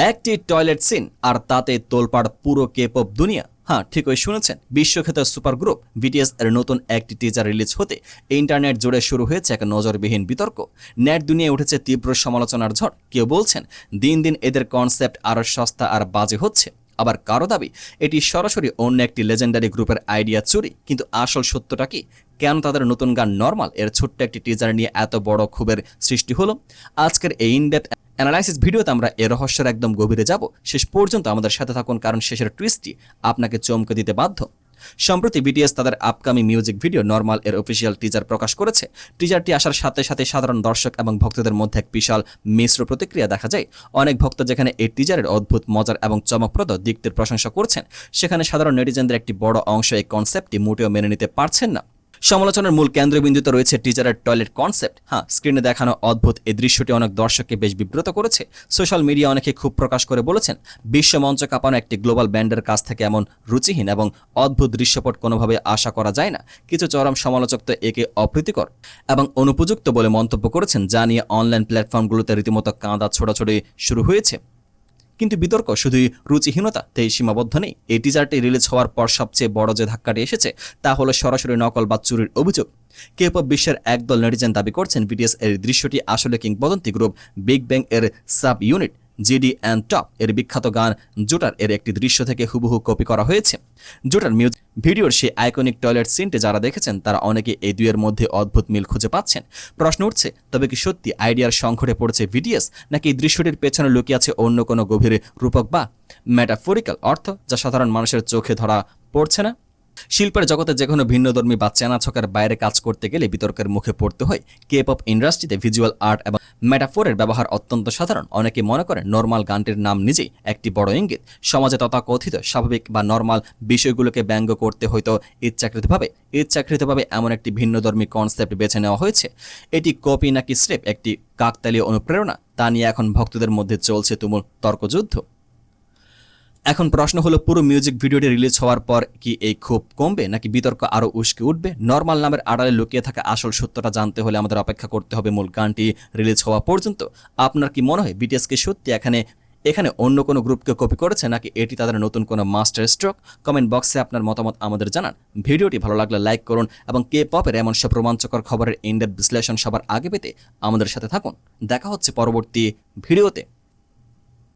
একটি toilet scene আর তাতে তোলপাড় পুরো কে-পপ দুনিয়া। হ্যাঁ, ঠিকই শুনেছেন, বিশ্বখ্যাত সুপার গ্রুপ বিটিএস এর নতুন একটি টিজার রিলিজ হতে ইন্টারনেট জুড়ে শুরু হয়েছে এক নজরবিহীন বিতর্ক। নেট দুনিয়ায় উঠেছে তীব্র সমালোচনার ঝড়। কেউ বলছেন দিন দিন এদের কনসেপ্ট আরও সস্তা আর বাজে হচ্ছে, আবার কারো দাবি এটি সরাসরি অন্য একটি লেজেন্ডারি গ্রুপের আইডিয়া চুরি। কিন্তু আসল সত্যটা কি? কেন তাদের নতুন গান নর্মাল এর ছোট্ট একটি টিজার নিয়ে এত বড় ক্ষোভের সৃষ্টি হলো? আজকের এই ইনডেপথ অ্যানালাইসিস ভিডিওতে আমরা এ রহস্যের একদম গভীরে যাব। শেষ পর্যন্ত আমাদের সাথে থাকুন, কারণ শেষের টুইস্টটি আপনাকে চমকে দিতে বাধ্য। সম্প্রতি বিটিএস তাদের আপকামিং মিউজিক ভিডিও নর্মাল এর অফিসিয়াল টিজার প্রকাশ করেছে। টিজারটি আসার সাথে সাথে সাধারণ দর্শক এবং ভক্তদের মধ্যে এক বিশাল মিশ্র প্রতিক্রিয়া দেখা যায়। অনেক ভক্ত যেখানে এই টিজারের অদ্ভুত, মজার এবং চমকপ্রদ দিকটির প্রশংসা করছেন, সেখানে সাধারণ নেটিজেনদের একটি বড় অংশ এই কনসেপ্টটি মোটেও মেনে নিতে পারছেন না। সমালোচনার মূল কেন্দ্রবিন্দুতে রয়েছে টিজারের টয়লেট কনসেপ্ট। হ্যাঁ, স্ক্রিনে দেখানো অদ্ভুত এই দৃশ্যটি অনেক দর্শককে বেশ বিব্রত করেছে। সোশ্যাল মিডিয়া অনেকে খুব প্রকাশ করে বলেছেন, বিশ্ব মঞ্চ কাঁপানো একটি গ্লোবাল ব্যান্ডের কাছ থেকে এমন রুচিহীন এবং অদ্ভুত দৃশ্যপট কোনোভাবে আশা করা যায় না। কিছু চরম সমালোচক তো একে অপ্রীতিকর এবং অনুপযুক্ত বলে মন্তব্য করেছেন, যা নিয়ে অনলাইন প্ল্যাটফর্মগুলোতে রীতিমতো কাঁদা ছোড়াছড়ি শুরু হয়েছে। কিন্তু বিতর্ক শুধুই রুচিহীনতাতেই সীমাবদ্ধ নেই। এই টিজারটি রিলিজ হওয়ার পর সবচেয়ে বড় যে ধাক্কাটি এসেছে তা হলো সরাসরি নকল বা চুরির অভিযোগ। কে-পপ বিশ্বের একদল নেটিজেন দাবি করছেন বিটিএস এর দৃশ্যটি আসলে কিংবদন্তি গ্রুপ বিগ ব্যাং এর sub unit GD and top এর বিখ্যাত গান জোটার এর একটি দৃশ্য থেকে হুবহু কপি করা হয়েছে। জোটার মিউজিক ভিডিওর সেই আইকনিক টয়লেট সিনটি যারা দেখেছেন তারা অনেকে এই দুইয়ের মধ্যে অদ্ভুত মিল খুঁজে পাচ্ছেন। প্রশ্ন উঠছে, তবে কি সত্যি আইডিয়ার সংকটে পড়েছে বিটিএস, নাকি এই দৃশ্যটির পেছনে লুকিয়ে আছে অন্য কোনো গভীর রূপক বা মেটাফোরিক্যাল অর্থ, যা সাধারণ মানুষের চোখে ধরা পড়ছে না? শিল্পের জগতে যে কোনো ভিন্নধর্মী বা চেনাছকের বাইরে কাজ করতে গেলে বিতর্কের মুখে পড়তে হয়। কে-পপ ইন্ডাস্ট্রিতে ভিজুয়াল আর্ট এবং মেটাফোরের ব্যবহার অত্যন্ত সাধারণ। অনেকে মনে করেন নর্মাল গানটির নাম নিজেই একটি বড় ইঙ্গিত। সমাজে তথাকথিত স্বাভাবিক বা নর্মাল বিষয়গুলোকে ব্যঙ্গ করতে হয়তো ইচ্ছাকৃতভাবে এমন একটি ভিন্নধর্মী কনসেপ্ট বেছে নেওয়া হয়েছে। এটি কপি নাকি স্রেফ একটি কাকতালীয় অনুপ্রেরণা, তা নিয়ে এখন ভক্তদের মধ্যে চলছে তুমুল তর্কযুদ্ধ। এখন প্রশ্ন হলো, পুরো মিউজিক ভিডিওটি রিলিজ হওয়ার পর কি এই ক্ষোভ কমবে, নাকি বিতর্ক আরও উস্কে উঠবে? নর্মাল নামের আড়ালে লুকিয়ে থাকা আসল সত্যটা জানতে হলে আমাদের অপেক্ষা করতে হবে মূল গানটি রিলিজ হওয়া পর্যন্ত। আপনার কি মনে হয় বিটিএসকে সত্যি এখানে অন্য কোনো গ্রুপকে কপি করেছে, নাকি এটি তাদের নতুন কোনো মাস্টার স্ট্রোক? কমেন্ট বক্সে আপনার মতামত আমাদের জানান। ভিডিওটি ভালো লাগলে লাইক করুন এবং কে-পপের এমন সব রোমাঞ্চকর খবরের ইনডেপথ বিশ্লেষণ সবার আগে পেতে আমাদের সাথে থাকুন। দেখা হচ্ছে পরবর্তী ভিডিওতে।